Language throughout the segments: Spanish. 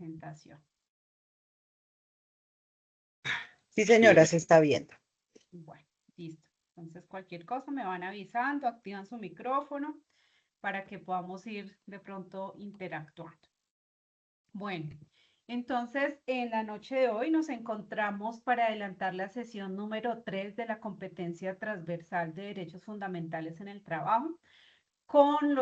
presentación. Sí, señora, se está viendo. Bueno, listo. Entonces, cualquier cosa me van avisando, activan su micrófono para que podamos ir de pronto interactuando. Bueno, entonces en la noche de hoy nos encontramos para adelantar la sesión número 3 de la competencia transversal de derechos fundamentales en el trabajo con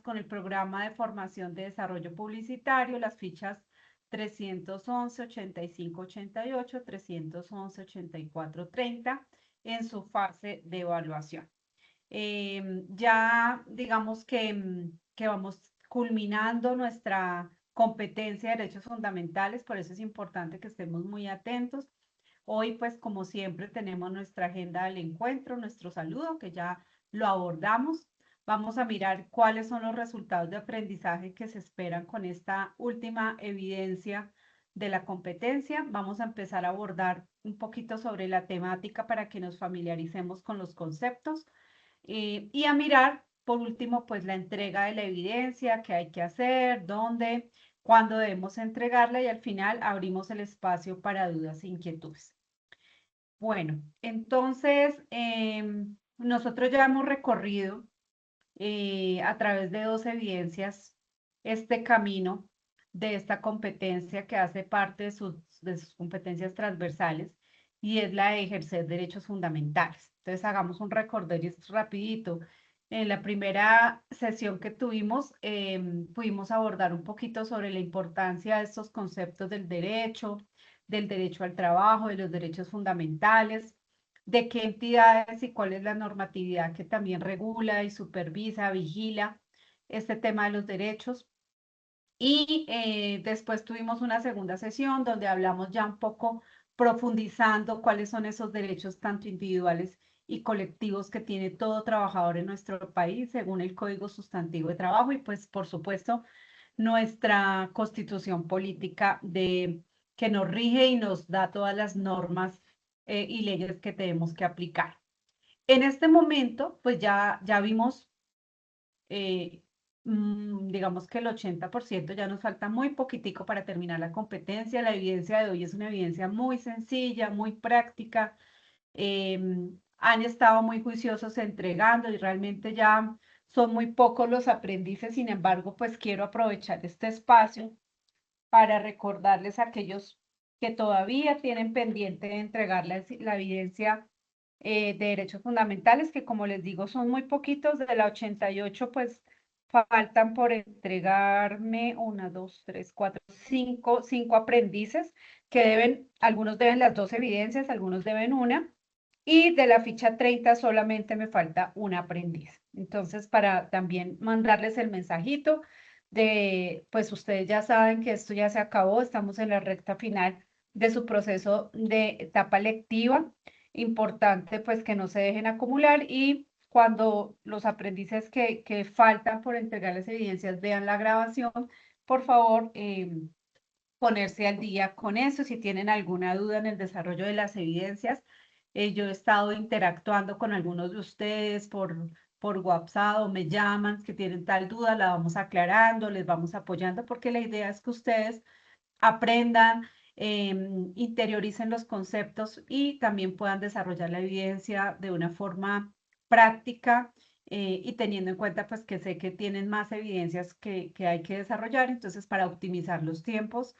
con el programa de formación de desarrollo publicitario, las fichas 311, 85, 88, 311, 84, 30 en su fase de evaluación. Ya digamos que vamos culminando nuestra competencia de derechos fundamentales, por eso es importante que estemos muy atentos. Hoy, pues, como siempre, tenemos nuestra agenda del encuentro, nuestro saludo, que ya lo abordamos. Vamos a mirar cuáles son los resultados de aprendizaje que se esperan con esta última evidencia de la competencia. Vamos a empezar a abordar un poquito sobre la temática para que nos familiaricemos con los conceptos y a mirar, por último, pues la entrega de la evidencia, qué hay que hacer, dónde, cuándo debemos entregarla y al final abrimos el espacio para dudas e inquietudes. Bueno, entonces nosotros ya hemos recorrido a través de 2 evidencias este camino de esta competencia que hace parte de sus competencias transversales y es la de ejercer derechos fundamentales. Entonces hagamos un recorderis rapidito. En la primera sesión que tuvimos, pudimos abordar un poquito sobre la importancia de estos conceptos del derecho al trabajo, de los derechos fundamentales, de qué entidades y cuál es la normatividad que también regula y supervisa, vigila este tema de los derechos. Y después tuvimos una segunda sesión donde hablamos ya un poco profundizando cuáles son esos derechos tanto individuales y colectivos que tiene todo trabajador en nuestro país según el Código Sustantivo de Trabajo y pues por supuesto nuestra constitución política que nos rige y nos da todas las normas y leyes que tenemos que aplicar. En este momento, pues ya vimos, eh, digamos que el 80%, ya nos falta muy poquitico para terminar la competencia. La evidencia de hoy es una evidencia muy sencilla, muy práctica. Han estado muy juiciosos entregando y realmente ya son muy pocos los aprendices. Sin embargo, pues quiero aprovechar este espacio para recordarles a aquellos que todavía tienen pendiente de entregar la evidencia de derechos fundamentales, que como les digo, son muy poquitos, de la 88, pues faltan por entregarme 1, 2, 3, 4, 5 aprendices que deben, algunos deben las 2 evidencias, algunos deben una, y de la ficha 30 solamente me falta un aprendiz. Entonces, para también mandarles el mensajito pues ustedes ya saben que esto ya se acabó, estamos en la recta final de su proceso de etapa lectiva. Importante pues que no se dejen acumular y cuando los aprendices que faltan por entregar las evidencias vean la grabación, por favor, ponerse al día con eso. Si tienen alguna duda en el desarrollo de las evidencias, yo he estado interactuando con algunos de ustedes por WhatsApp o me llaman que tienen tal duda, la vamos aclarando, les vamos apoyando, porque la idea es que ustedes aprendan, interioricen los conceptos y también puedan desarrollar la evidencia de una forma práctica y teniendo en cuenta pues que sé que tienen más evidencias que hay que desarrollar, entonces para optimizar los tiempos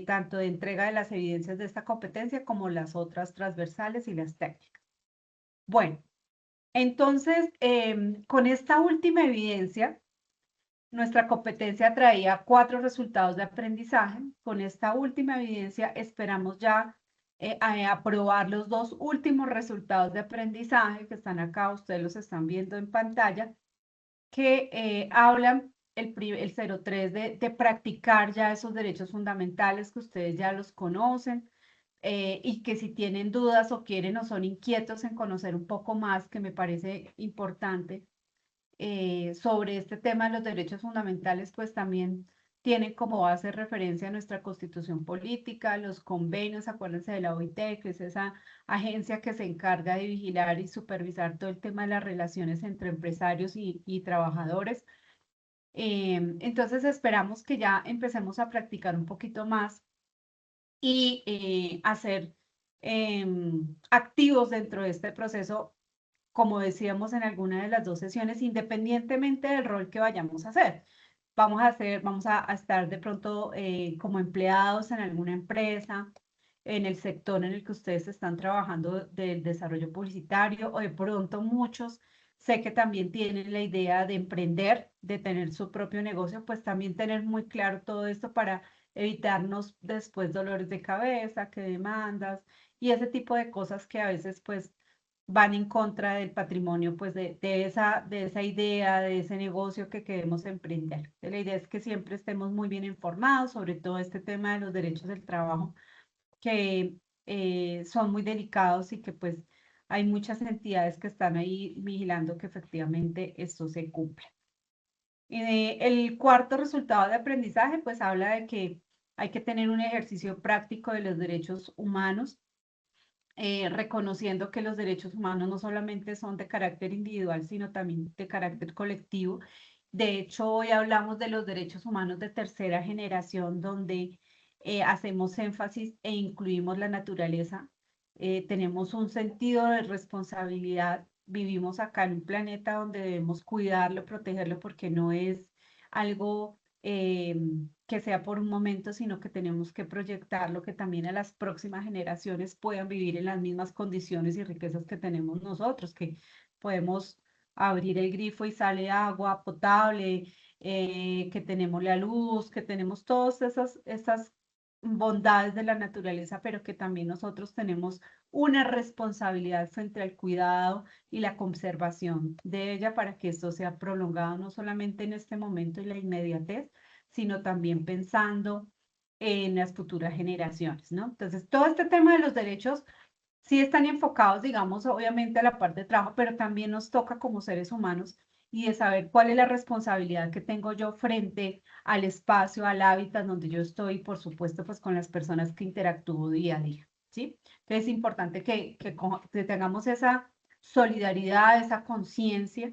tanto de entrega de las evidencias de esta competencia como las otras transversales y las técnicas. Bueno, entonces, con esta última evidencia, nuestra competencia traía 4 resultados de aprendizaje. Con esta última evidencia esperamos ya aprobar los 2 últimos resultados de aprendizaje que están acá, ustedes los están viendo en pantalla, que hablan el 03 de practicar ya esos derechos fundamentales que ustedes ya los conocen y que si tienen dudas o quieren o son inquietos en conocer un poco más, que me parece importante, sobre este tema de los derechos fundamentales, pues también tienen como base referencia a nuestra constitución política, los convenios, acuérdense de la OIT, que es esa agencia que se encarga de vigilar y supervisar todo el tema de las relaciones entre empresarios y trabajadores. Entonces esperamos que ya empecemos a practicar un poquito más y a ser activos dentro de este proceso, como decíamos en alguna de las dos sesiones, independientemente del rol que vayamos a hacer. Vamos a estar de pronto como empleados en alguna empresa, en el sector en el que ustedes están trabajando del desarrollo publicitario, o de pronto muchos sé que también tienen la idea de emprender, de tener su propio negocio, pues también tener muy claro todo esto para evitarnos después dolores de cabeza, que demandas y ese tipo de cosas que a veces pues van en contra del patrimonio, pues de esa idea, de ese negocio que queremos emprender. La idea es que siempre estemos muy bien informados sobre todo este tema de los derechos del trabajo, que son muy delicados y que pues hay muchas entidades que están ahí vigilando que efectivamente esto se cumpla. El cuarto resultado de aprendizaje pues habla de que hay que tener un ejercicio práctico de los derechos humanos, reconociendo que los derechos humanos no solamente son de carácter individual, sino también de carácter colectivo. De hecho, hoy hablamos de los derechos humanos de tercera generación, donde hacemos énfasis e incluimos la naturaleza. Tenemos un sentido de responsabilidad. Vivimos acá en un planeta donde debemos cuidarlo, protegerlo, porque no es algo que sea por un momento, sino que tenemos que proyectarlo, que también a las próximas generaciones puedan vivir en las mismas condiciones y riquezas que tenemos nosotros, que podemos abrir el grifo y sale agua potable, que tenemos la luz, que tenemos todas esas bondades de la naturaleza, pero que también nosotros tenemos una responsabilidad frente al cuidado y la conservación de ella para que esto sea prolongado no solamente en este momento y la inmediatez, sino también pensando en las futuras generaciones, ¿no? Entonces, todo este tema de los derechos sí están enfocados, digamos, obviamente a la parte de trabajo, pero también nos toca como seres humanos y de saber cuál es la responsabilidad que tengo yo frente al espacio, al hábitat donde yo estoy, y por supuesto, pues con las personas que interactúo día a día, ¿sí? Entonces es importante que tengamos esa solidaridad, esa conciencia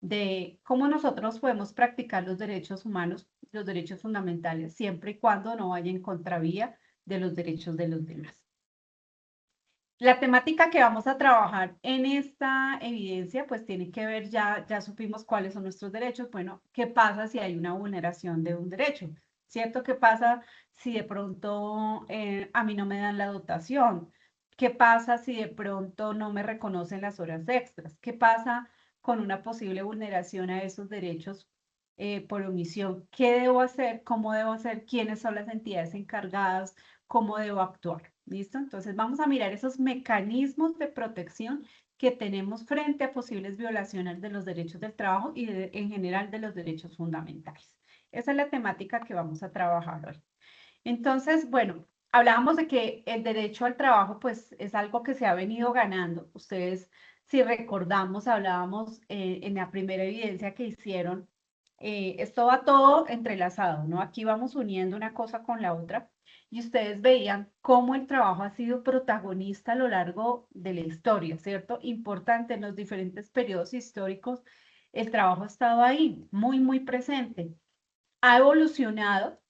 de cómo nosotros podemos practicar los derechos humanos, los derechos fundamentales, siempre y cuando no vaya en contravía de los derechos de los demás. La temática que vamos a trabajar en esta evidencia, pues tiene que ver, ya supimos cuáles son nuestros derechos. Bueno, ¿qué pasa si hay una vulneración de un derecho? ¿Cierto? ¿Qué pasa si de pronto a mí no me dan la dotación? ¿Qué pasa si de pronto no me reconocen las horas extras? ¿Qué pasa con una posible vulneración a esos derechos por omisión? ¿Qué debo hacer? ¿Cómo debo hacer? ¿Quiénes son las entidades encargadas? ¿Cómo debo actuar? ¿Listo? Entonces vamos a mirar esos mecanismos de protección que tenemos frente a posibles violaciones de los derechos del trabajo y en general de los derechos fundamentales. Esa es la temática que vamos a trabajar hoy. Entonces, bueno, hablábamos de que el derecho al trabajo pues es algo que se ha venido ganando. Ustedes, si recordamos, hablábamos en la primera evidencia que hicieron, esto va todo entrelazado, ¿no? Aquí vamos uniendo una cosa con la otra y ustedes veían cómo el trabajo ha sido protagonista a lo largo de la historia, ¿cierto? Importante en los diferentes periodos históricos, el trabajo ha estado ahí, muy, muy presente. Ha evolucionado.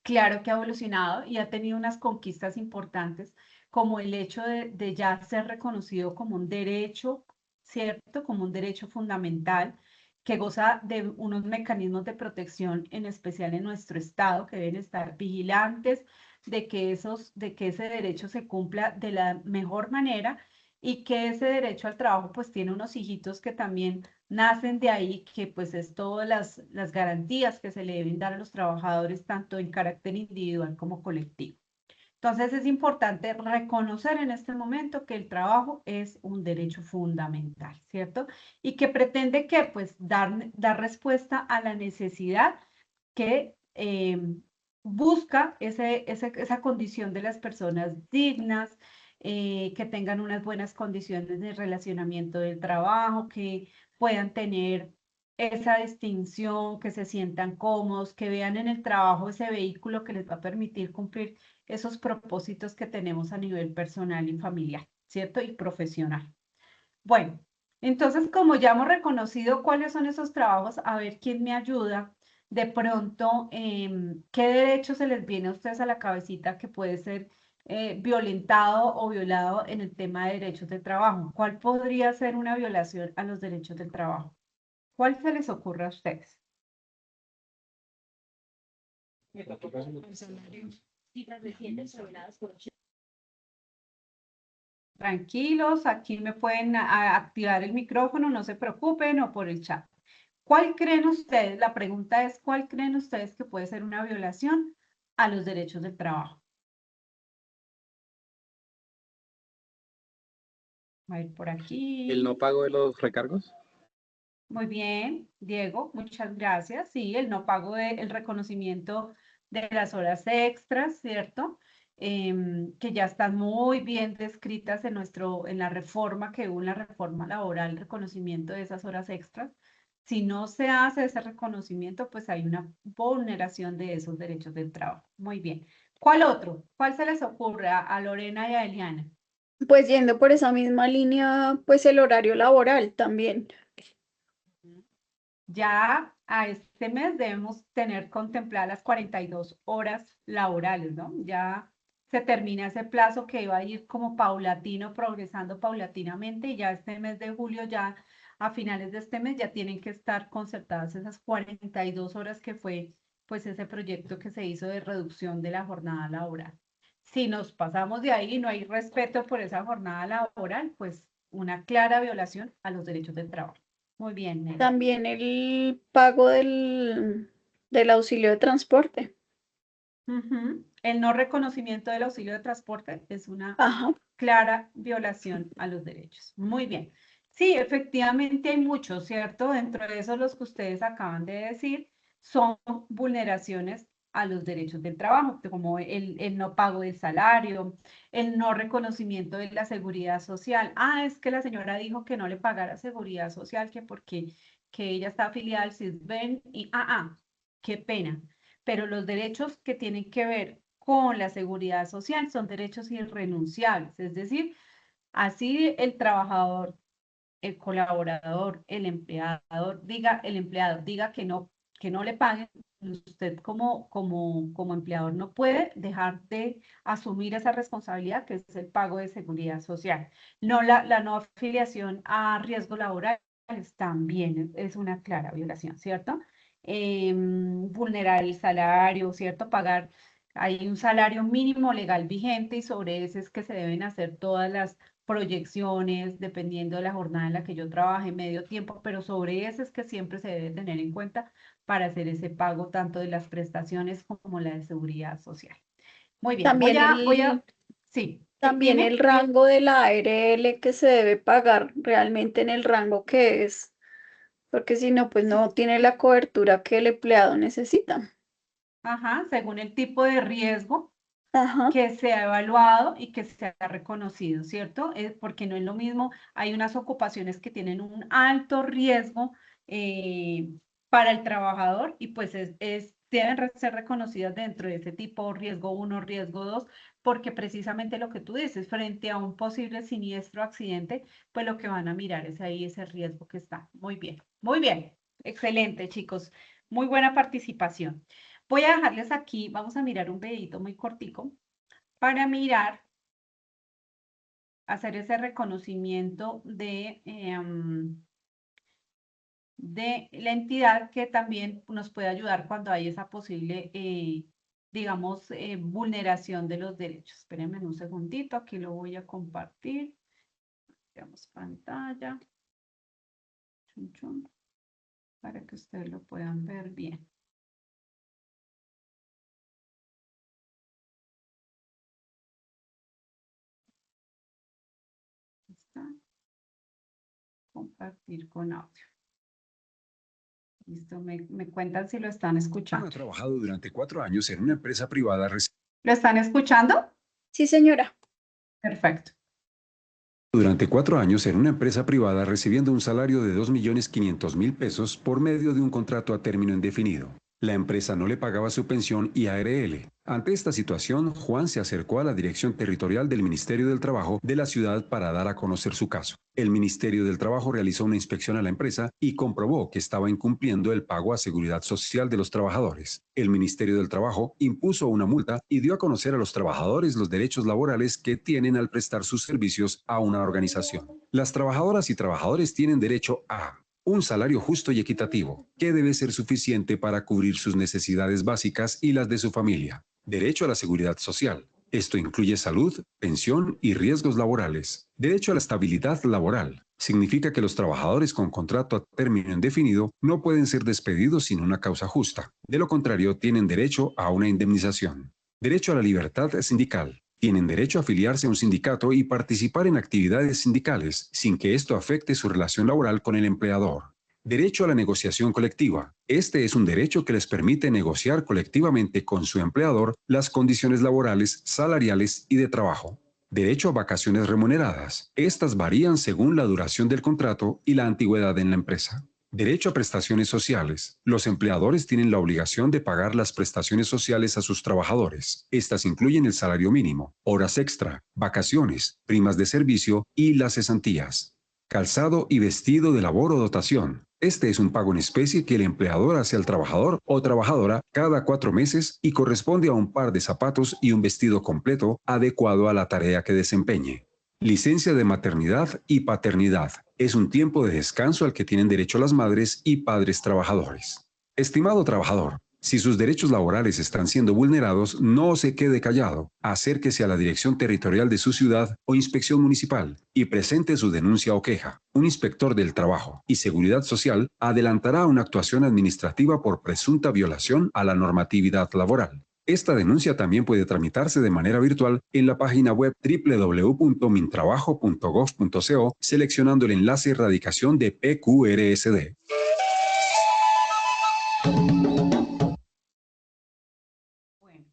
Claro que ha evolucionado y ha tenido unas conquistas importantes, como el hecho de ya ser reconocido como un derecho, ¿cierto? Como un derecho fundamental que goza de unos mecanismos de protección, en especial en nuestro estado, que deben estar vigilantes de que ese derecho se cumpla de la mejor manera y que ese derecho al trabajo pues tiene unos hijitos que también nacen de ahí, que pues es todas las garantías que se le deben dar a los trabajadores, tanto en carácter individual como colectivo. Entonces es importante reconocer en este momento que el trabajo es un derecho fundamental, ¿cierto? Y que pretende que pues dar respuesta a la necesidad que busca esa condición de las personas dignas, que tengan unas buenas condiciones de relacionamiento del trabajo, que puedan tener esa distinción, que se sientan cómodos, que vean en el trabajo ese vehículo que les va a permitir cumplir esos propósitos que tenemos a nivel personal y familiar, ¿cierto? Y profesional. Bueno, Entonces, como ya hemos reconocido cuáles son esos trabajos, a ver quién me ayuda. De pronto, ¿qué derecho se les viene a ustedes a la cabecita que puede ser violentado o violado en el tema de derechos de trabajo? ¿Cuál podría ser una violación a los derechos del trabajo? ¿Cuál se les ocurre a ustedes? Tranquilos, aquí me pueden activar el micrófono, no se preocupen, o por el chat. ¿Cuál creen ustedes? La pregunta es, ¿cuál creen ustedes que puede ser una violación a los derechos del trabajo? A ver, por aquí. ¿El no pago de los recargos? Muy bien, Diego, muchas gracias. Sí, el no pago el reconocimiento de las horas extras, ¿cierto? Que ya están muy bien descritas en la reforma que hubo en la reforma laboral, el reconocimiento de esas horas extras. Si no se hace ese reconocimiento, pues hay una vulneración de esos derechos del trabajo. Muy bien. ¿Cuál otro? ¿Cuál se les ocurre a Lorena y a Eliana? Pues yendo por esa misma línea, pues el horario laboral también. Ya a este mes debemos tener contempladas las 42 horas laborales, ¿no? Ya se termina ese plazo que iba a ir como paulatino, progresando paulatinamente, y ya este mes de julio, ya a finales de este mes, ya tienen que estar concertadas esas 42 horas que fue pues ese proyecto que se hizo de reducción de la jornada laboral. Si nos pasamos de ahí y no hay respeto por esa jornada laboral, pues una clara violación a los derechos del trabajo. Muy bien, Nelly. También el pago del auxilio de transporte. El no reconocimiento del auxilio de transporte es una Ajá. clara violación a los derechos. Muy bien. Sí, efectivamente hay muchos, ¿cierto? Dentro de esos los que ustedes acaban de decir son vulneraciones a los derechos del trabajo, como el no pago del salario, el no reconocimiento de la seguridad social. Ah, es que la señora dijo que no le pagara seguridad social, que porque que ella está afiliada al CISBEN y, qué pena. Pero los derechos que tienen que ver con la seguridad social son derechos irrenunciables, es decir, así el trabajador, el colaborador, el empleador diga que no le paguen, usted como empleador no puede dejar de asumir esa responsabilidad que es el pago de seguridad social. No, la no afiliación a riesgos laborales también es una clara violación, ¿cierto? Vulnerar el salario, ¿cierto? Pagar, hay un salario mínimo legal vigente y sobre ese es que se deben hacer todas las proyecciones, dependiendo de la jornada en la que yo trabaje, medio tiempo, pero sobre ese es que siempre se debe tener en cuenta para hacer ese pago tanto de las prestaciones como la de seguridad social. Muy bien, También sí, también el dime. rango de la ARL que se debe pagar realmente en el rango que es, porque si no, pues Sí, no tiene la cobertura que el empleado necesita. ajá, según el tipo de riesgo Ajá. que se ha evaluado y que se ha reconocido, ¿cierto? Porque no es lo mismo, hay unas ocupaciones que tienen un alto riesgo eh, para el trabajador y pues deben ser reconocidas dentro de ese tipo riesgo uno, riesgo 2, porque precisamente lo que tú dices, frente a un posible siniestro accidente, pues lo que van a mirar es ahí ese riesgo que está. Muy bien, excelente, chicos, muy buena participación. Voy a dejarles aquí, vamos a mirar un videito muy cortico para mirar, hacer ese reconocimiento de la entidad que también nos puede ayudar cuando hay esa posible, digamos, vulneración de los derechos. Espérenme un segundito, aquí lo voy a compartir. Veamos pantalla. Chun, chun, para que ustedes lo puedan ver bien. Está. Compartir con audio. Listo, me cuentan si lo están escuchando. Ha trabajado durante 4 años en una empresa privada. ¿Lo están escuchando? Sí, señora. Perfecto. Durante 4 años en una empresa privada recibiendo un salario de 2.500.000 pesos por medio de un contrato a término indefinido. La empresa no le pagaba su pensión y ARL. Ante esta situación, Juan se acercó a la Dirección Territorial del Ministerio del Trabajo de la ciudad para dar a conocer su caso. El Ministerio del Trabajo realizó una inspección a la empresa y comprobó que estaba incumpliendo el pago a seguridad social de los trabajadores. El Ministerio del Trabajo impuso una multa y dio a conocer a los trabajadores los derechos laborales que tienen al prestar sus servicios a una organización. Las trabajadoras y trabajadores tienen derecho a un salario justo y equitativo, que debe ser suficiente para cubrir sus necesidades básicas y las de su familia. Derecho a la seguridad social. Esto incluye salud, pensión y riesgos laborales. Derecho a la estabilidad laboral. Significa que los trabajadores con contrato a término indefinido no pueden ser despedidos sin una causa justa. De lo contrario, tienen derecho a una indemnización. Derecho a la libertad sindical. Tienen derecho a afiliarse a un sindicato y participar en actividades sindicales sin que esto afecte su relación laboral con el empleador. Derecho a la negociación colectiva. Este es un derecho que les permite negociar colectivamente con su empleador las condiciones laborales, salariales y de trabajo. Derecho a vacaciones remuneradas. Estas varían según la duración del contrato y la antigüedad en la empresa. Derecho a prestaciones sociales. Los empleadores tienen la obligación de pagar las prestaciones sociales a sus trabajadores. Estas incluyen el salario mínimo, horas extra, vacaciones, primas de servicio y las cesantías. Calzado y vestido de labor o dotación. Este es un pago en especie que el empleador hace al trabajador o trabajadora cada 4 meses y corresponde a un par de zapatos y un vestido completo adecuado a la tarea que desempeñe. Licencia de maternidad y paternidad. Es un tiempo de descanso al que tienen derecho las madres y padres trabajadores. Estimado trabajador, si sus derechos laborales están siendo vulnerados, no se quede callado. Acérquese a la Dirección Territorial de su ciudad o Inspección Municipal y presente su denuncia o queja. Un inspector del Trabajo y Seguridad Social adelantará una actuación administrativa por presunta violación a la normatividad laboral. Esta denuncia también puede tramitarse de manera virtual en la página web www.mintrabajo.gov.co seleccionando el enlace Erradicación de PQRSD. Bueno,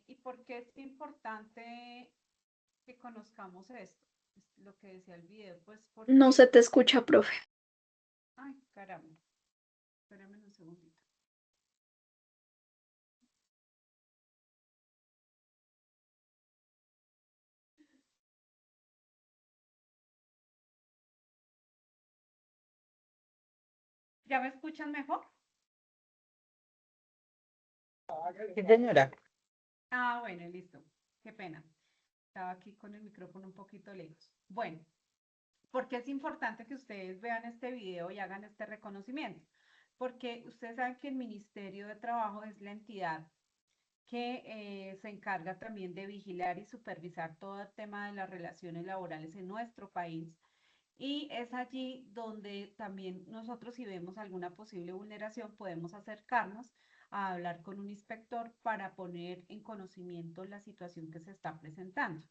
¿y por qué es importante que conozcamos esto? Es lo que decía el video, pues No se porque... te escucha, profe. Ay, caramba, espérame un segundito. ¿Ya me escuchan mejor? Sí, señora. Ah, bueno, listo. Qué pena. Estaba aquí con el micrófono un poquito lejos. Bueno, porque es importante que ustedes vean este video y hagan este reconocimiento, porque ustedes saben que el Ministerio de Trabajo es la entidad que se encarga también de vigilar y supervisar todo el tema de las relaciones laborales en nuestro país. Y es allí donde también nosotros, si vemos alguna posible vulneración, podemos acercarnos a hablar con un inspector para poner en conocimiento la situación que se está presentando.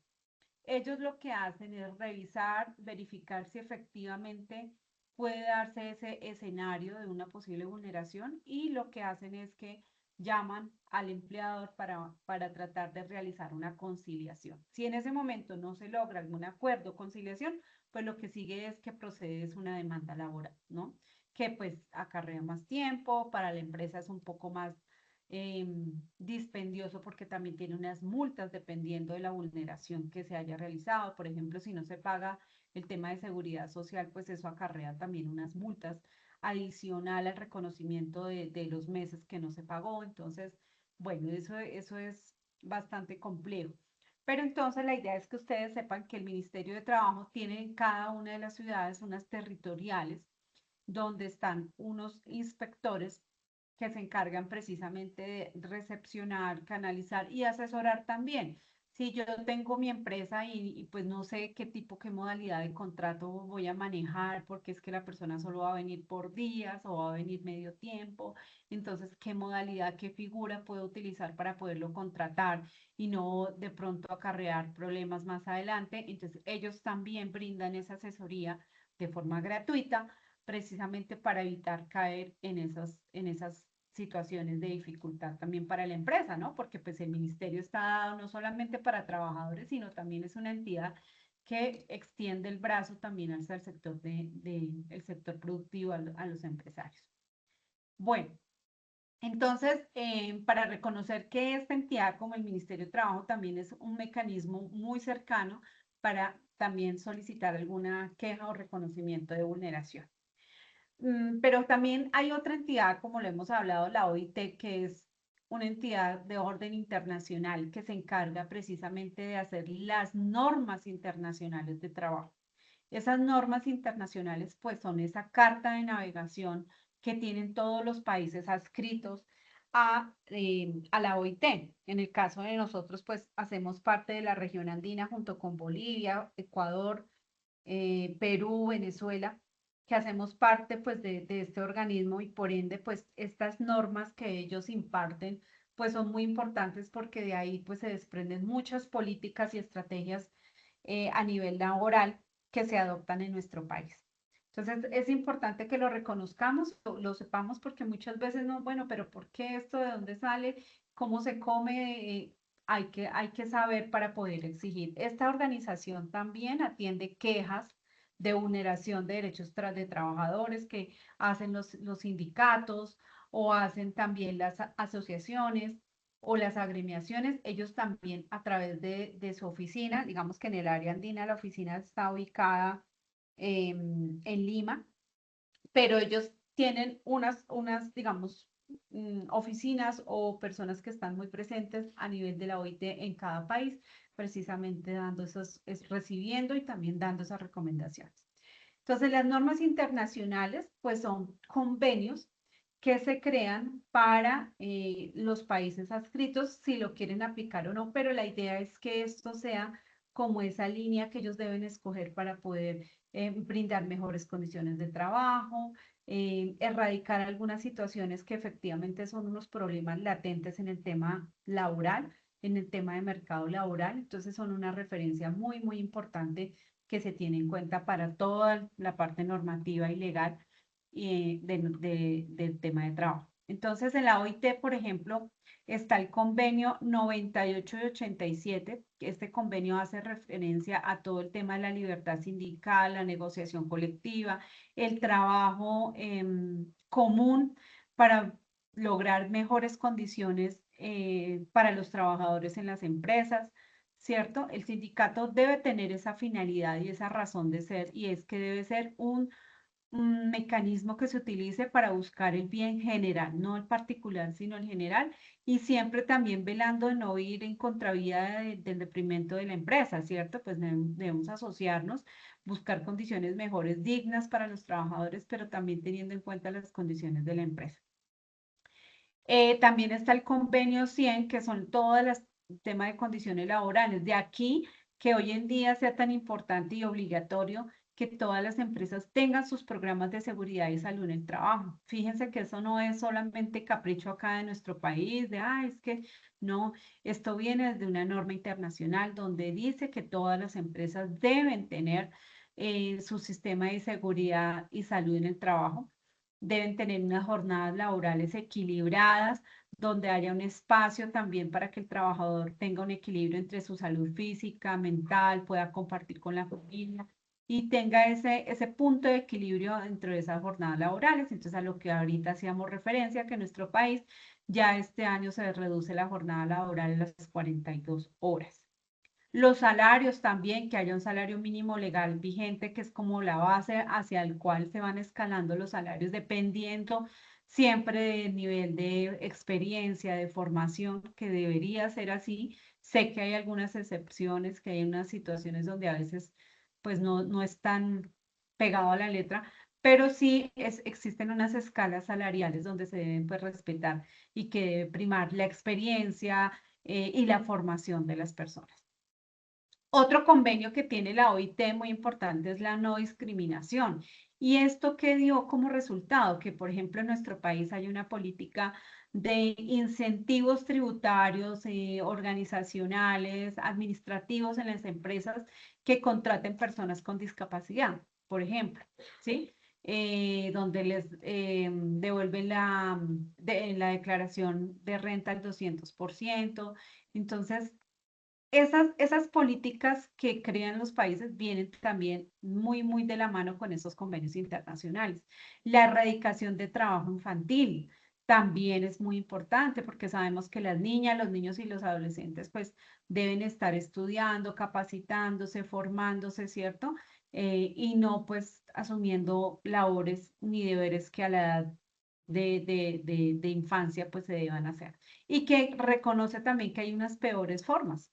Ellos lo que hacen es revisar, verificar si efectivamente puede darse ese escenario de una posible vulneración y lo que hacen es que llaman al empleador para tratar de realizar una conciliación. Si en ese momento no se logra algún acuerdo o conciliación, pues lo que sigue es que procede es una demanda laboral, ¿no? Que pues acarrea más tiempo, para la empresa es un poco más dispendioso porque también tiene unas multas dependiendo de la vulneración que se haya realizado. Por ejemplo, si no se paga el tema de seguridad social, pues eso acarrea también unas multas adicional al reconocimiento de los meses que no se pagó. Entonces, bueno, eso es bastante complejo. Pero entonces la idea es que ustedes sepan que el Ministerio de Trabajo tiene en cada una de las ciudades unas territoriales donde están unos inspectores que se encargan precisamente de recepcionar, canalizar y asesorar también. Si yo tengo mi empresa pues no sé qué tipo, qué modalidad de contrato voy a manejar, porque es que la persona solo va a venir por días o va a venir medio tiempo, entonces qué modalidad, qué figura puedo utilizar para poderlo contratar y no de pronto acarrear problemas más adelante. Entonces ellos también brindan esa asesoría de forma gratuita precisamente para evitar caer en esas situaciones de dificultad también para la empresa, ¿no? Porque pues el ministerio está dado no solamente para trabajadores, sino también es una entidad que extiende el brazo también hacia el sector el sector productivo, a los empresarios. Bueno, Entonces, para reconocer que esta entidad como el Ministerio de Trabajo también es un mecanismo muy cercano para también solicitar alguna queja o reconocimiento de vulneración. Pero también hay otra entidad, como lo hemos hablado, la OIT, que es una entidad de orden internacional que se encarga precisamente de hacer las normas internacionales de trabajo. Esas normas internacionales, pues, son esa carta de navegación que tienen todos los países adscritos a la OIT. En el caso de nosotros, pues, hacemos parte de la región andina junto con Bolivia, Ecuador, Perú, Venezuela, que hacemos parte pues de este organismo y por ende pues estas normas que ellos imparten pues son muy importantes porque de ahí pues se desprenden muchas políticas y estrategias a nivel laboral que se adoptan en nuestro país. Entonces es importante que lo reconozcamos, lo sepamos porque muchas veces no, bueno, pero ¿por qué esto? ¿De dónde sale? ¿Cómo se come? Hay que saber para poder exigir. Esta organización también atiende quejas de vulneración de derechos de trabajadores que hacen los sindicatos o hacen también las asociaciones o las agremiaciones. Ellos también a través de su oficina, digamos que en el área andina la oficina está ubicada en Lima, pero ellos tienen unas digamos, oficinas o personas que están muy presentes a nivel de la OIT en cada país, precisamente dando esos, recibiendo y también dando esas recomendaciones. Entonces, las normas internacionales, pues son convenios que se crean para los países adscritos, si lo quieren aplicar o no, pero la idea es que esto sea como esa línea que ellos deben escoger para poder brindar mejores condiciones de trabajo, erradicar algunas situaciones que efectivamente son unos problemas latentes en el tema laboral, en el tema de mercado laboral. Entonces son una referencia muy, muy importante que se tiene en cuenta para toda la parte normativa y legal del tema de trabajo. Entonces, en la OIT, por ejemplo, está el convenio 98 y 87. Este convenio hace referencia a todo el tema de la libertad sindical, la negociación colectiva, el trabajo común para lograr mejores condiciones para los trabajadores en las empresas, ¿cierto? El sindicato debe tener esa finalidad y esa razón de ser, y es que debe ser un mecanismo que se utilice para buscar el bien general, no el particular, sino el general, y siempre también velando de no ir en contravía del detrimento de la empresa, ¿cierto? Pues debemos asociarnos, buscar condiciones mejores, dignas para los trabajadores, pero también teniendo en cuenta las condiciones de la empresa. También está el convenio 100, que son todas las temas de condiciones laborales. De aquí que hoy en día sea tan importante y obligatorio que todas las empresas tengan sus programas de seguridad y salud en el trabajo. Fíjense que eso no es solamente capricho acá de nuestro país, de, es que no, esto viene desde una norma internacional donde dice que todas las empresas deben tener su sistema de seguridad y salud en el trabajo, deben tener unas jornadas laborales equilibradas, donde haya un espacio también para que el trabajador tenga un equilibrio entre su salud física, mental, pueda compartir con la familia y tenga ese punto de equilibrio dentro de esas jornadas laborales. Entonces, a lo que ahorita hacíamos referencia, que en nuestro país ya este año se reduce la jornada laboral a las 42 horas. Los salarios también, que haya un salario mínimo legal vigente, que es como la base hacia el cual se van escalando los salarios, dependiendo siempre del nivel de experiencia, de formación, que debería ser así. Sé que hay algunas excepciones, que hay unas situaciones donde a veces pues no es tan pegado a la letra, pero sí existen unas escalas salariales donde se deben pues respetar y que debe primar la experiencia y la formación de las personas. Otro convenio que tiene la OIT muy importante es la no discriminación. ¿Y esto qué dio como resultado? Que, por ejemplo, en nuestro país hay una política de incentivos tributarios, organizacionales, administrativos en las empresas que contraten personas con discapacidad, por ejemplo, ¿sí? Donde les devuelven la declaración de renta al 200%. Entonces, esas políticas que crean los países vienen también muy, muy de la mano con esos convenios internacionales. La erradicación de trabajo infantil. también es muy importante porque sabemos que las niñas, los niños y los adolescentes pues deben estar estudiando, capacitándose, formándose, ¿cierto? Y no pues asumiendo labores ni deberes que a la edad de infancia pues se deban hacer. Y que reconoce también que hay unas peores formas.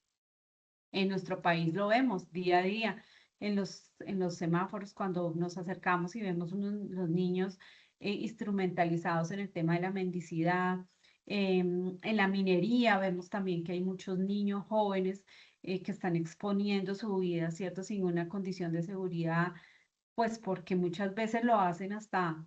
En nuestro país lo vemos día a día en los semáforos cuando nos acercamos y vemos los niños instrumentalizados en el tema de la mendicidad. En la minería vemos también que hay muchos niños jóvenes que están exponiendo su vida, ¿cierto? Sin una condición de seguridad, pues porque muchas veces lo hacen hasta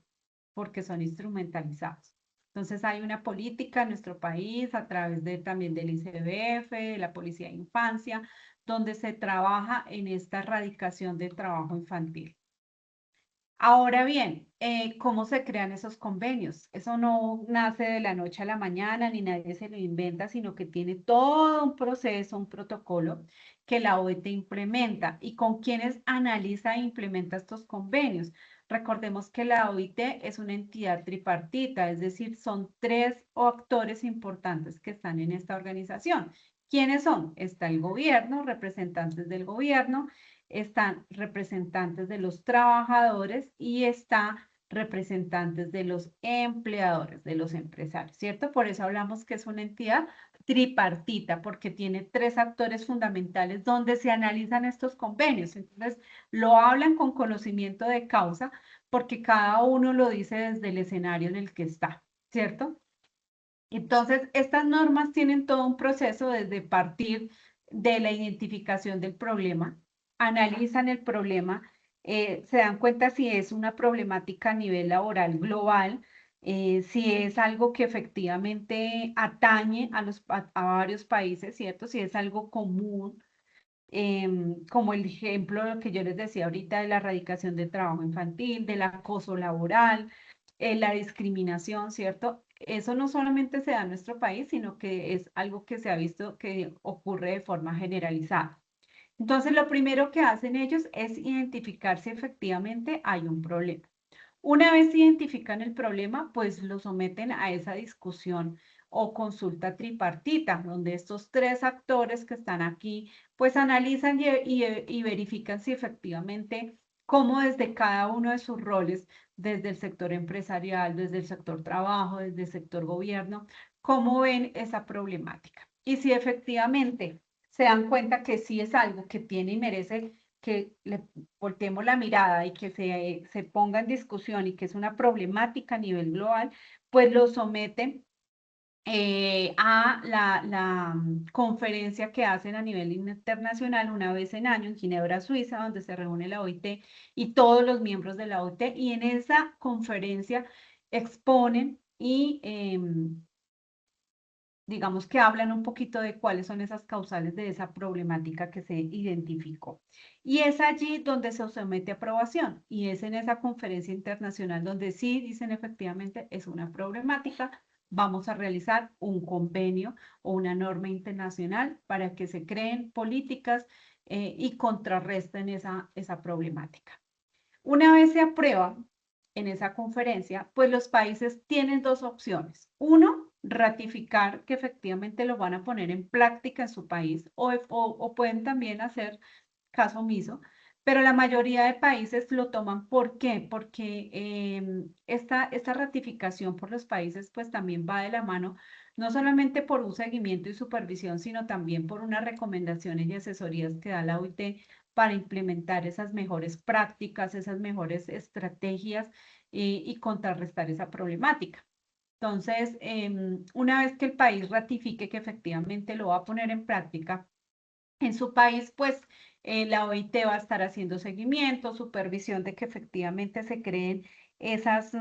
porque son instrumentalizados. Entonces hay una política en nuestro país a través de, también del ICBF, de la Policía de Infancia, donde se trabaja en esta erradicación del trabajo infantil. Ahora bien, ¿cómo se crean esos convenios? Eso no nace de la noche a la mañana, ni nadie se lo inventa, sino que tiene todo un proceso, un protocolo que la OIT implementa. ¿Y con quienes analiza e implementa estos convenios? Recordemos que la OIT es una entidad tripartita, es decir, son tres actores importantes que están en esta organización. ¿Quiénes son? Está el gobierno, representantes del gobierno, están representantes de los trabajadores y está representantes de los empleadores, de los empresarios, ¿cierto? Por eso hablamos que es una entidad tripartita, porque tiene tres actores fundamentales donde se analizan estos convenios. Entonces, lo hablan con conocimiento de causa, porque cada uno lo dice desde el escenario en el que está, ¿cierto? Entonces, estas normas tienen todo un proceso desde partir de la identificación del problema, analizan el problema, se dan cuenta si es una problemática a nivel laboral global, si es algo que efectivamente atañe a varios países, ¿cierto? Si es algo común, como el ejemplo que yo les decía ahorita de la erradicación del trabajo infantil, del acoso laboral, la discriminación, ¿cierto? Eso no solamente se da en nuestro país, sino que es algo que se ha visto que ocurre de forma generalizada. Entonces, lo primero que hacen ellos es identificar si efectivamente hay un problema. Una vez identifican el problema, pues lo someten a esa discusión o consulta tripartita, donde estos tres actores que están aquí, pues analizan y verifican si efectivamente, cómo desde cada uno de sus roles, desde el sector empresarial, desde el sector trabajo, desde el sector gobierno, cómo ven esa problemática. Y si efectivamente se dan cuenta que sí es algo que tiene y merece que le volteemos la mirada y que se ponga en discusión y que es una problemática a nivel global, pues lo someten a la conferencia que hacen a nivel internacional una vez en año en Ginebra, Suiza, donde se reúne la OIT y todos los miembros de la OIT, y en esa conferencia exponen y digamos que hablan un poquito de cuáles son esas causales de esa problemática que se identificó. Y es allí donde se somete a aprobación, y es en esa conferencia internacional donde sí dicen efectivamente es una problemática, vamos a realizar un convenio o una norma internacional para que se creen políticas y contrarresten esa problemática. Una vez se aprueba en esa conferencia, pues los países tienen dos opciones. Uno, ratificar que efectivamente lo van a poner en práctica en su país o pueden también hacer caso omiso, pero la mayoría de países lo toman. ¿Por qué? Porque esta ratificación por los países pues también va de la mano, no solamente por un seguimiento y supervisión, sino también por unas recomendaciones y asesorías que da la OIT para implementar esas mejores prácticas, esas mejores estrategias y contrarrestar esa problemática. Entonces, una vez que el país ratifique que efectivamente lo va a poner en práctica en su país, pues la OIT va a estar haciendo seguimiento, supervisión de que efectivamente se creen esas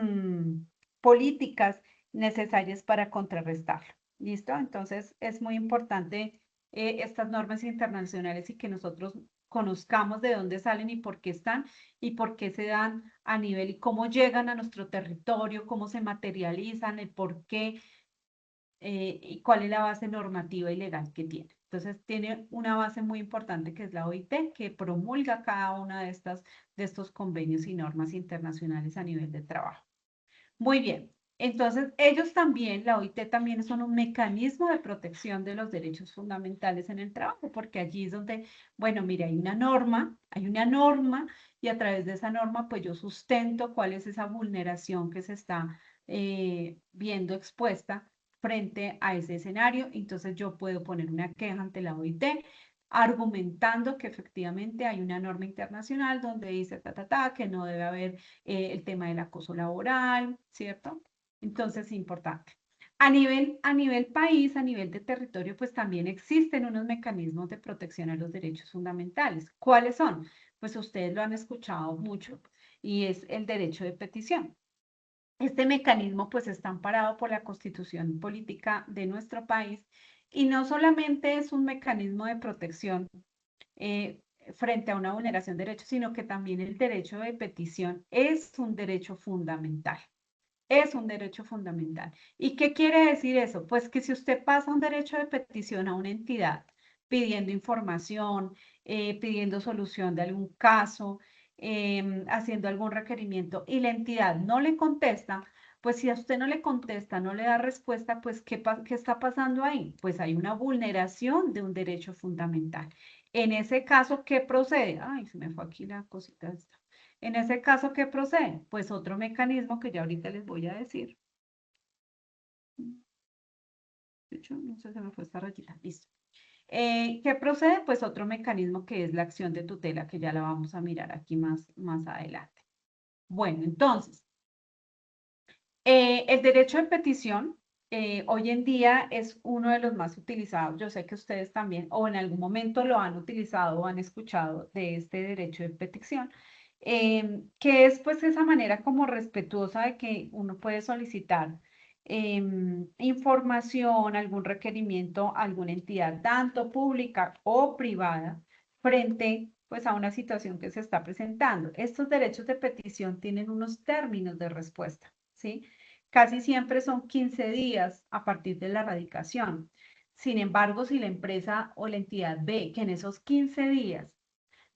políticas necesarias para contrarrestarlo. ¿Listo? Entonces, es muy importante estas normas internacionales y que nosotros conozcamos de dónde salen y por qué están y por qué se dan a nivel y cómo llegan a nuestro territorio, cómo se materializan, el por qué y cuál es la base normativa y legal que tiene. Entonces, tiene una base muy importante que es la OIT, que promulga cada una de estos convenios y normas internacionales a nivel de trabajo. Muy bien. Entonces, ellos también, la OIT también son un mecanismo de protección de los derechos fundamentales en el trabajo, porque allí es donde, bueno, mire, hay una norma y a través de esa norma, pues yo sustento cuál es esa vulneración que se está viendo expuesta frente a ese escenario. Entonces, yo puedo poner una queja ante la OIT argumentando que efectivamente hay una norma internacional donde dice, que no debe haber el tema del acoso laboral, ¿cierto? Entonces, importante. A nivel país, a nivel de territorio, pues también existen unos mecanismos de protección a los derechos fundamentales. ¿Cuáles son? Pues ustedes lo han escuchado mucho y es el derecho de petición. Este mecanismo pues está amparado por la Constitución Política de nuestro país y no solamente es un mecanismo de protección eh, frente a una vulneración de derechos, sino que también el derecho de petición es un derecho fundamental. Es un derecho fundamental. ¿Y qué quiere decir eso? Pues que si usted pasa un derecho de petición a una entidad pidiendo información, pidiendo solución de algún caso, haciendo algún requerimiento y la entidad no le contesta, pues si a usted no le contesta, no le da respuesta, pues ¿qué está pasando ahí? Pues hay una vulneración de un derecho fundamental. En ese caso, ¿qué procede? Ay, se me fue aquí la cosita esta. En ese caso, ¿qué procede? Pues otro mecanismo que ya ahorita les voy a decir. De hecho, no sé, se me fue esta rayita. Listo. ¿Qué procede? Pues otro mecanismo que es la acción de tutela, que ya la vamos a mirar aquí más adelante. Bueno, entonces, el derecho de petición hoy en día es uno de los más utilizados. Yo sé que ustedes también, o en algún momento lo han utilizado o han escuchado de este derecho de petición, que es pues esa manera como respetuosa de que uno puede solicitar información, algún requerimiento a alguna entidad, tanto pública o privada, frente pues a una situación que se está presentando. Estos derechos de petición tienen unos términos de respuesta, ¿sí? Casi siempre son 15 días a partir de la radicación. Sin embargo, si la empresa o la entidad ve que en esos 15 días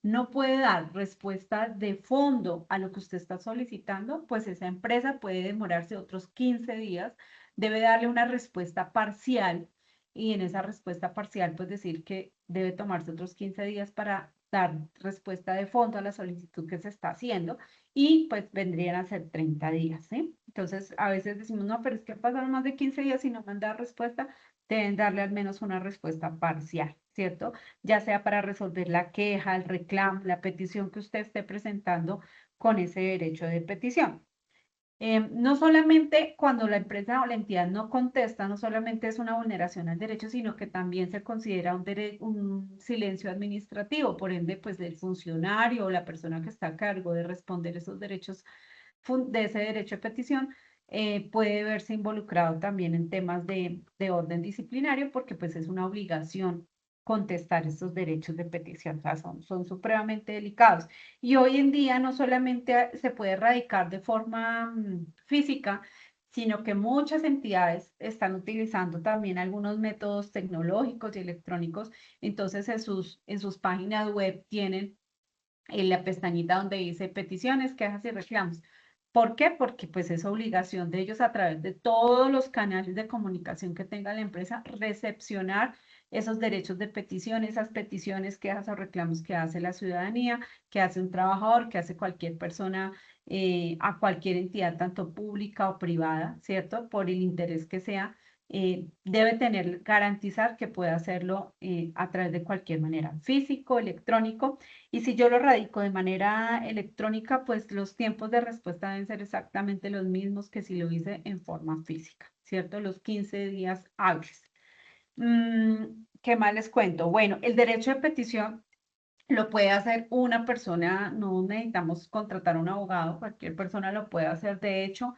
no puede dar respuesta de fondo a lo que usted está solicitando, pues esa empresa puede demorarse otros 15 días, debe darle una respuesta parcial y en esa respuesta parcial, pues decir que debe tomarse otros 15 días para dar respuesta de fondo a la solicitud que se está haciendo y pues vendrían a ser 30 días, ¿sí? Entonces, a veces decimos, no, pero es que pasaron más de 15 días y no me han dado respuesta, deben darle al menos una respuesta parcial, ¿cierto? Ya sea para resolver la queja, el reclamo, la petición que usted esté presentando con ese derecho de petición. No solamente cuando la empresa o la entidad no contesta, no solamente es una vulneración al derecho, sino que también se considera un silencio administrativo, por ende, pues del funcionario o la persona que está a cargo de responder esos derechos, de ese derecho de petición, puede verse involucrado también en temas de orden disciplinario, porque pues es una obligación contestar estos derechos de petición, o sea, son supremamente delicados. Y hoy en día no solamente se puede erradicar de forma física, sino que muchas entidades están utilizando también algunos métodos tecnológicos y electrónicos. Entonces, en sus páginas web tienen en la pestañita donde dice peticiones, quejas y reclamos. ¿Por qué? Porque pues es obligación de ellos a través de todos los canales de comunicación que tenga la empresa recepcionar esos derechos de petición, esas peticiones, quejas o reclamos que hace la ciudadanía, que hace un trabajador, que hace cualquier persona a cualquier entidad, tanto pública o privada, ¿cierto? Por el interés que sea, debe tener, garantizar que pueda hacerlo a través de cualquier manera, físico, electrónico, y si yo lo radico de manera electrónica, pues los tiempos de respuesta deben ser exactamente los mismos que si lo hice en forma física, ¿cierto? Los 15 días hábiles. ¿Qué más les cuento? Bueno, el derecho de petición lo puede hacer una persona, no necesitamos contratar a un abogado, cualquier persona lo puede hacer. De hecho,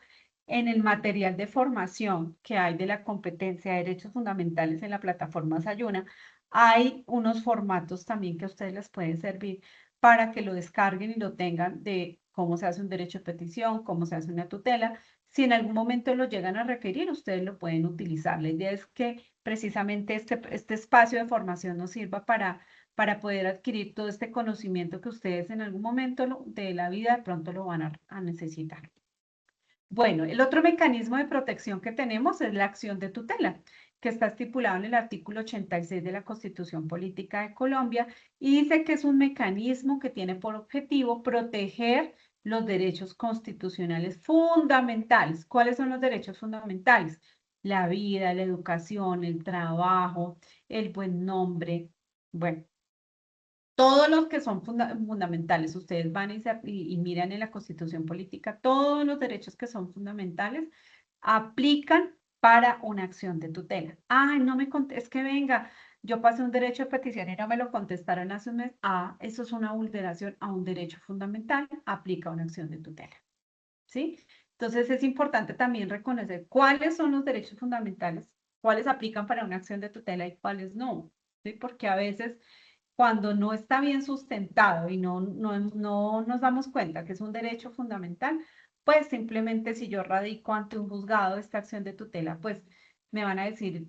en el material de formación que hay de la competencia de derechos fundamentales en la plataforma Sayuna, hay unos formatos también que a ustedes les pueden servir para que lo descarguen y lo tengan de cómo se hace un derecho de petición, cómo se hace una tutela. Si en algún momento lo llegan a requerir, ustedes lo pueden utilizar. La idea es que precisamente este espacio de formación nos sirva para poder adquirir todo este conocimiento que ustedes en algún momento de la vida de pronto lo van a necesitar. Bueno, el otro mecanismo de protección que tenemos es la acción de tutela, que está estipulado en el artículo 86 de la Constitución Política de Colombia y dice que es un mecanismo que tiene por objetivo proteger los derechos constitucionales fundamentales. ¿Cuáles son los derechos fundamentales? La vida, la educación, el trabajo, el buen nombre. Bueno, todos los que son fundamentales, ustedes van y miran en la Constitución Política, todos los derechos que son fundamentales aplican para una acción de tutela. Ay, no me es que venga, yo pasé un derecho de petición y no me lo contestaron hace un mes. Ah, eso es una vulneración a un derecho fundamental, aplica una acción de tutela. ¿Sí? Entonces es importante también reconocer cuáles son los derechos fundamentales, cuáles aplican para una acción de tutela y cuáles no. ¿Sí? Porque a veces cuando no está bien sustentado y no nos damos cuenta que es un derecho fundamental, pues simplemente si yo radico ante un juzgado esta acción de tutela, pues me van a decir,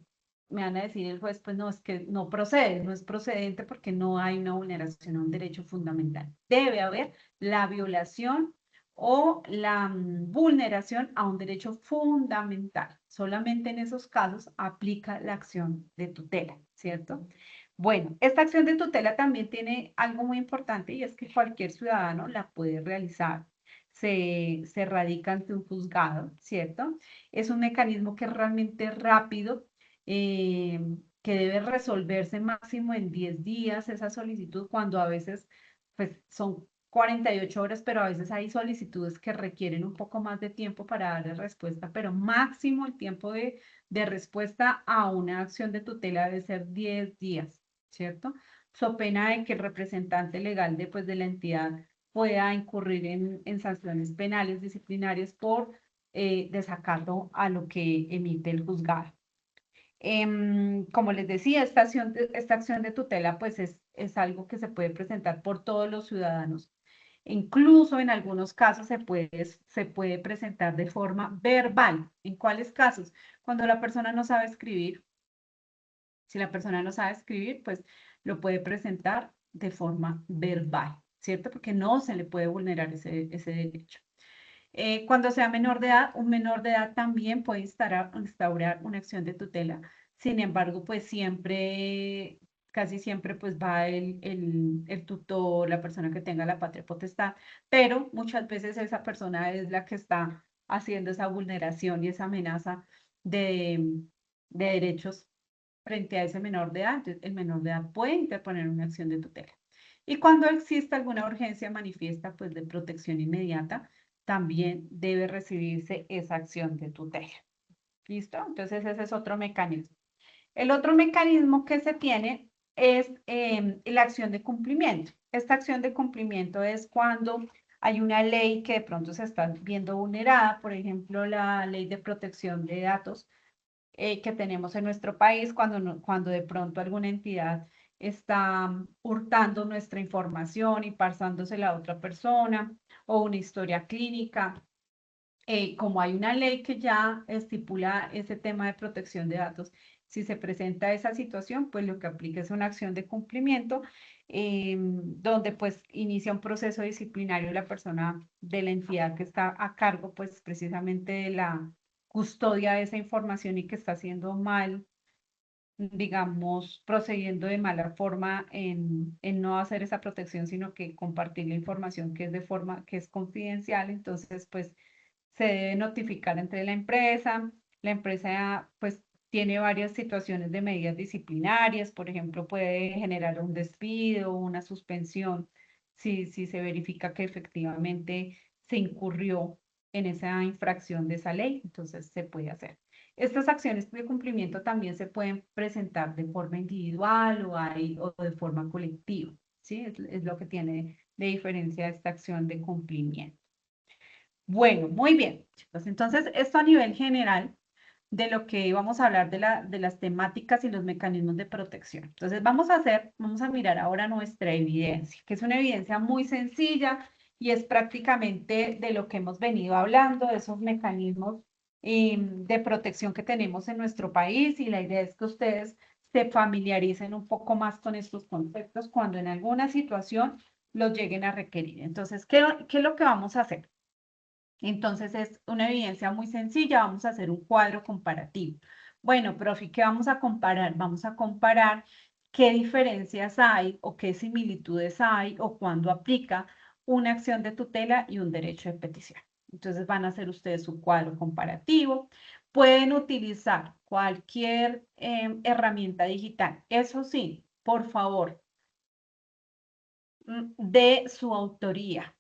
me van a decir el juez, pues no, es que no procede, no es procedente porque no hay una vulneración a un derecho fundamental. Debe haber la violación o la vulneración a un derecho fundamental. Solamente en esos casos aplica la acción de tutela, ¿cierto? Bueno, esta acción de tutela también tiene algo muy importante y es que cualquier ciudadano la puede realizar. Se radica ante un juzgado, ¿cierto? Es un mecanismo que es realmente rápido, eh, que debe resolverse máximo en 10 días esa solicitud, cuando a veces pues, son 48 horas, pero a veces hay solicitudes que requieren un poco más de tiempo para darle respuesta, pero máximo el tiempo de respuesta a una acción de tutela debe ser 10 días, ¿cierto? So pena de que el representante legal de la entidad pueda incurrir en sanciones penales disciplinarias por desacato a lo que emite el juzgado. Como les decía, esta acción de tutela pues es algo que se puede presentar por todos los ciudadanos. Incluso en algunos casos se puede presentar de forma verbal. ¿En cuáles casos? Cuando la persona no sabe escribir. Si la persona no sabe escribir, pues lo puede presentar de forma verbal, ¿cierto? Porque no se le puede vulnerar ese derecho. Cuando sea menor de edad, un menor de edad también puede instaurar una acción de tutela. Sin embargo, pues siempre, casi siempre, pues va el tutor, la persona que tenga la patria potestad, pero muchas veces esa persona es la que está haciendo esa vulneración y esa amenaza de derechos frente a ese menor de edad. Entonces, el menor de edad puede interponer una acción de tutela. Y cuando exista alguna urgencia manifiesta, pues de protección inmediata, también debe recibirse esa acción de tutela. ¿Listo? Entonces ese es otro mecanismo. El otro mecanismo que se tiene es la acción de cumplimiento. Esta acción de cumplimiento es cuando hay una ley que de pronto se está viendo vulnerada, por ejemplo, la ley de protección de datos que tenemos en nuestro país, cuando de pronto alguna entidad está hurtando nuestra información y pasándosela a otra persona, o una historia clínica. Como hay una ley que ya estipula ese tema de protección de datos, si se presenta esa situación, pues lo que aplica es una acción de cumplimiento, donde pues inicia un proceso disciplinario la persona de la entidad que está a cargo, pues precisamente de la custodia de esa información y que está haciendo mal, digamos, procediendo de mala forma en no hacer esa protección, sino que compartir la información que es de forma que es confidencial. Entonces, pues se debe notificar entre la empresa pues tiene varias situaciones de medidas disciplinarias, por ejemplo, puede generar un despido, una suspensión, si se verifica que efectivamente se incurrió en esa infracción de esa ley, entonces se puede hacer. Estas acciones de cumplimiento también se pueden presentar de forma individual o de forma colectiva, ¿sí? Es lo que tiene de diferencia esta acción de cumplimiento. Bueno, muy bien, chicos. Entonces, esto a nivel general de lo que vamos a hablar de las temáticas y los mecanismos de protección. Entonces, vamos a mirar ahora nuestra evidencia, que es una evidencia muy sencilla y es prácticamente de lo que hemos venido hablando, de esos mecanismos de protección que tenemos en nuestro país, y la idea es que ustedes se familiaricen un poco más con estos conceptos cuando en alguna situación los lleguen a requerir. Entonces, ¿qué es lo que vamos a hacer? Entonces es una evidencia muy sencilla, vamos a hacer un cuadro comparativo. Bueno, profe, ¿qué vamos a comparar? Vamos a comparar qué diferencias hay o qué similitudes hay o cuándo aplica una acción de tutela y un derecho de petición. Entonces van a hacer ustedes su cuadro comparativo. Pueden utilizar cualquier herramienta digital. Eso sí, por favor, de su autoría.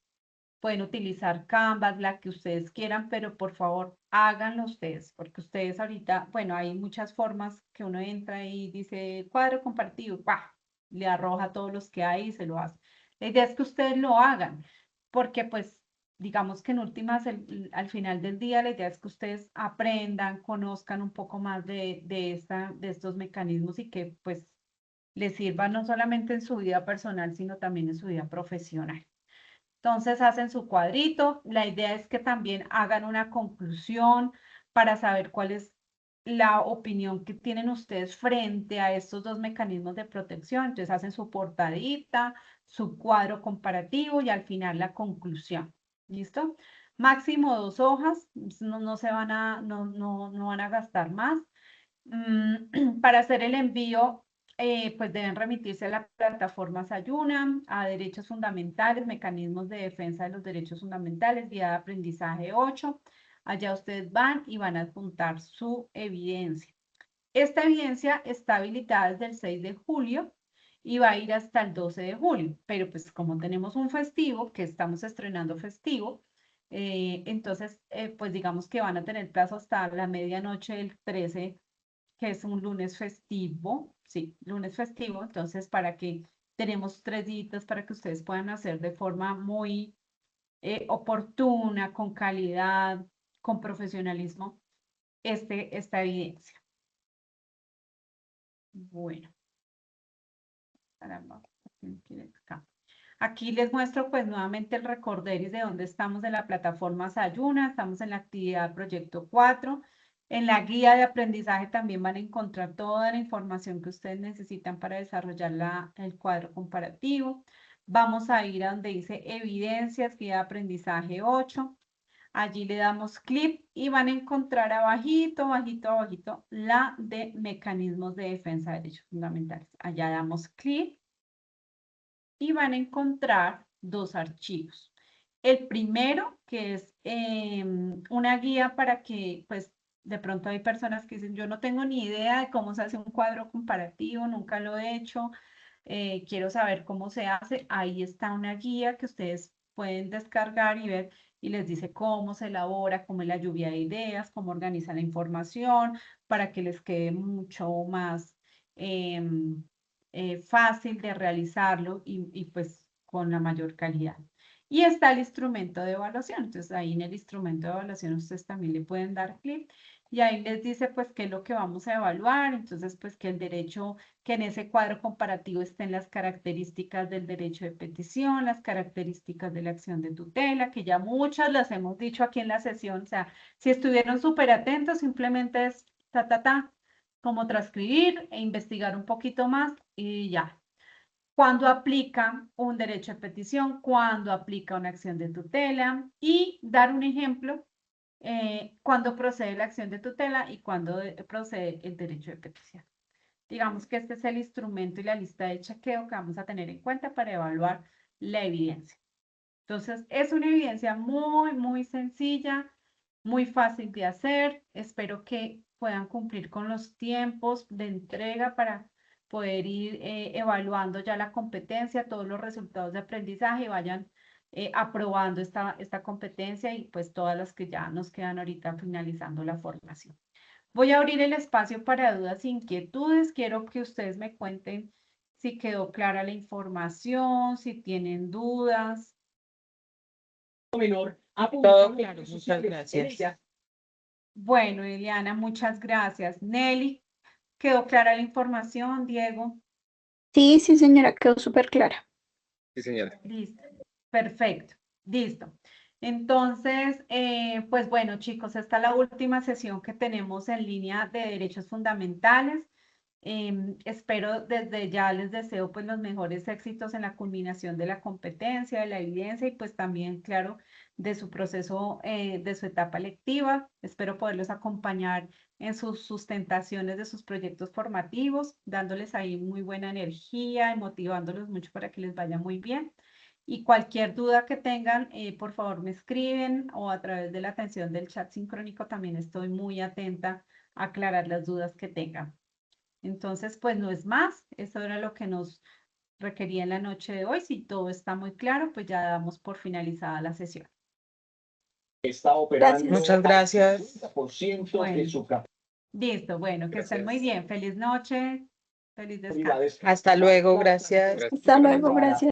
Pueden utilizar Canvas, la que ustedes quieran, pero por favor háganlo ustedes, porque ustedes ahorita, bueno, hay muchas formas que uno entra y dice cuadro compartido, ¡pah! Le arroja todos los que hay y se lo hace. La idea es que ustedes lo hagan, porque pues digamos que en últimas, al final del día, la idea es que ustedes aprendan, conozcan un poco más de estos mecanismos y que pues les sirva no solamente en su vida personal, sino también en su vida profesional. Entonces hacen su cuadrito. La idea es que también hagan una conclusión para saber cuál es la opinión que tienen ustedes frente a estos dos mecanismos de protección. Entonces hacen su portadita, su cuadro comparativo y al final la conclusión. ¿Listo? Máximo 2 hojas, no se van a, no van a gastar más. Para hacer el envío, pues deben remitirse a la plataforma Sayuna, a derechos fundamentales, mecanismos de defensa de los derechos fundamentales, guía de aprendizaje 8. Allá ustedes van y van a adjuntar su evidencia. Esta evidencia está habilitada desde el 6 de julio y va a ir hasta el 12 de julio, pero pues como tenemos un festivo, que estamos estrenando festivo, entonces pues digamos que van a tener plazo hasta la medianoche del 13, que es un lunes festivo, sí, lunes festivo, entonces para que tenemos 3 días para que ustedes puedan hacer de forma muy oportuna, con calidad, con profesionalismo, esta evidencia. Bueno, caramba, acá. Aquí les muestro pues nuevamente el recorderis de dónde estamos en la plataforma Sayuna, estamos en la actividad Proyecto 4. En la guía de aprendizaje también van a encontrar toda la información que ustedes necesitan para desarrollar el cuadro comparativo. Vamos a ir a donde dice evidencias, guía de aprendizaje 8. Allí le damos clic y van a encontrar abajito, abajito, abajito la de mecanismos de defensa de derechos fundamentales. Allá damos clic y van a encontrar 2 archivos. El primero, que es una guía para que, pues, de pronto hay personas que dicen, yo no tengo ni idea de cómo se hace un cuadro comparativo, nunca lo he hecho, quiero saber cómo se hace. Ahí está una guía que ustedes pueden descargar y ver y les dice cómo se elabora, cómo es la lluvia de ideas, cómo organizan la información, para que les quede mucho más fácil de realizarlo y pues con la mayor calidad. Y está el instrumento de evaluación. Entonces ahí en el instrumento de evaluación ustedes también le pueden dar clic y ahí les dice pues qué es lo que vamos a evaluar. Entonces pues que el derecho, que en ese cuadro comparativo estén las características del derecho de petición, las características de la acción de tutela, que ya muchas las hemos dicho aquí en la sesión. O sea, si estuvieron súper atentos, simplemente es como transcribir e investigar un poquito más y ya. Cuando aplica un derecho de petición, cuando aplica una acción de tutela y dar un ejemplo cuando procede la acción de tutela y cuando procede el derecho de petición. Digamos que este es el instrumento y la lista de chequeo que vamos a tener en cuenta para evaluar la evidencia. Entonces, es una evidencia muy, muy sencilla, muy fácil de hacer. Espero que puedan cumplir con los tiempos de entrega para poder ir evaluando ya la competencia, todos los resultados de aprendizaje, vayan aprobando esta competencia y pues todas las que ya nos quedan ahorita finalizando la formación. Voy a abrir el espacio para dudas e inquietudes. Quiero que ustedes me cuenten si quedó clara la información, si tienen dudas. Todo claro, muchas gracias. Bueno, Eliana, muchas gracias. Nelly, ¿quedó clara la información? Diego, Sí, sí, señora, quedó súper clara. Sí, señora. listo. Perfecto, listo. Entonces, pues bueno, chicos, esta es la última sesión que tenemos en línea de derechos fundamentales. Espero desde ya les deseo pues los mejores éxitos en la culminación de la competencia, de la evidencia y pues también, claro, de su proceso, de su etapa lectiva. Espero poderlos acompañar en sus sustentaciones de sus proyectos formativos, dándoles ahí muy buena energía y motivándolos mucho para que les vaya muy bien. Y cualquier duda que tengan, por favor me escriben o a través de la atención del chat sincrónico también estoy muy atenta a aclarar las dudas que tengan. Entonces, pues no es más, eso era lo que nos requería en la noche de hoy. Si todo está muy claro, pues ya damos por finalizada la sesión. Está operando. Muchas gracias. Bueno. Listo, bueno, que estén muy bien. Feliz noche, feliz descanso. Hasta luego, gracias. Hasta luego, gracias.